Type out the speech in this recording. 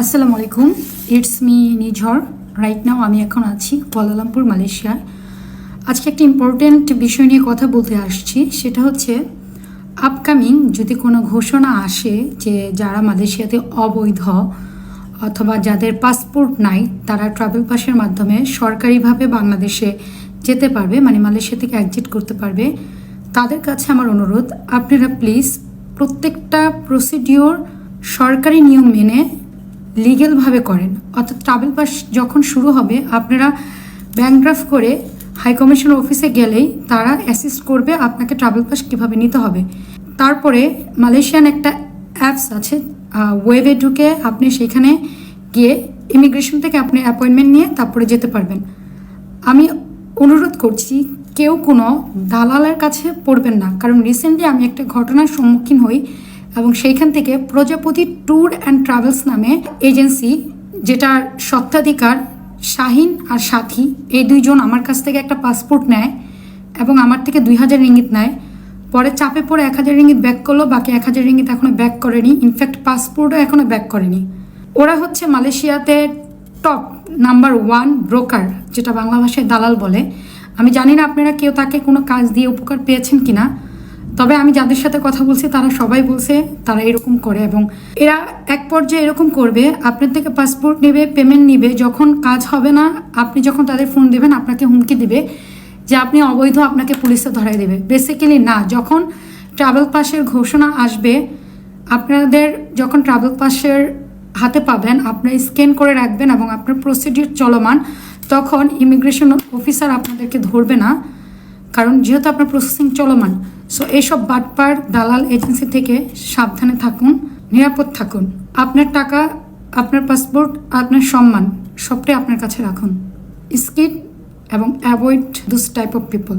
আসসালামু আলাইকুম, it's me নিঝর। Right now আমি এখন আছি কুয়ালালামপুর, মালয়েশিয়ায়। আজকে একটা ইম্পর্টেন্ট বিষয় নিয়ে কথা বলতে আসছি। সেটা হচ্ছে আপকামিং যদি কোনো ঘোষণা আসে যে যারা মালয়েশিয়াতে অবৈধ অথবা যাদের পাসপোর্ট নাই তারা ট্রাভেল পাসের মাধ্যমে সরকারিভাবে বাংলাদেশে যেতে পারবে, মানে মালয়েশিয়া থেকে এক্সিট করতে পারবে। তাদের কাছে আমার অনুরোধ, আপনারা প্লিজ প্রত্যেকটা প্রসিডিওর সরকারি নিয়ম মেনে লিগ্যালভাবে করেন। অর্থাৎ ট্রাভেল পাস যখন শুরু হবে আপনারা ব্যাংক ড্রাফট করে হাই কমিশন অফিসে গেলেই তারা অ্যাসিস্ট করবে আপনাকে ট্রাভেল পাস কীভাবে নিতে হবে। তারপরে মালয়েশিয়ান একটা অ্যাপস আছে, ওয়েবে ঢুকে আপনি সেখানে গিয়ে ইমিগ্রেশন থেকে আপনি অ্যাপয়েন্টমেন্ট নিয়ে তারপরে যেতে পারবেন। আমি অনুরোধ করছি কেউ কোনো দালালের কাছে পড়বেন না, কারণ রিসেন্টলি আমি একটা ঘটনার সম্মুখীন হই এবং সেইখান থেকে প্রজাপতি ট্যুর অ্যান্ড ট্রাভেলস নামে এজেন্সি, যেটার স্বত্বাধিকার শাহিন আর সাথী, এই দুইজন আমার কাছ থেকে একটা পাসপোর্ট নেয় এবং আমার থেকে 2000 রিঙ্গিত নেয়। পরে চাপে পড়ে 1000 রিঙ্গিত ব্যাক করলো, বাকি 1000 রিঙ্গিত এখনও ব্যাক করেনি। ইনফ্যাক্ট পাসপোর্টও এখনও ব্যাক করেনি। ওরা হচ্ছে মালয়েশিয়াতে টপ নাম্বার 1 ব্রোকার, যেটা বাংলা ভাষায় দালাল বলে। আমি জানি না আপনারা কেউ তাকে কোনো কাজ দিয়ে উপকার পেয়েছেন কিনা, তবে আমি যাদের সাথে কথা বলছি তারা সবাই বলছে তারা এরকম করে এবং এরা এক পর্যায়ে এরকম করবে, আপনার থেকে পাসপোর্ট নেবে, পেমেন্ট নিবে, যখন কাজ হবে না আপনি যখন তাদের ফোন দেবেন আপনাকে হুমকি দিবে যে আপনি অবৈধ, আপনাকে পুলিশে ধরাই দেবে। বেসিক্যালি না, যখন ট্রাভেল পাসের ঘোষণা আসবে, আপনাদের যখন ট্রাভেল পাসের হাতে পাবেন আপনার স্ক্যান করে রাখবেন এবং আপনার প্রসিডিউর চলমান, তখন ইমিগ্রেশন অফিসার আপনাদেরকে ধরবে না, কারণ যেহেতু আপনার প্রসেসিং চলমান। সো এইসব বাটপার দালাল এজেন্সি থেকে সাবধানে থাকুন, নিরাপদ থাকুন। আপনার টাকা, আপনার পাসপোর্ট, আপনার সম্মান সবটাই আপনার কাছে রাখুন। স্কিপ এবং avoid this type of people.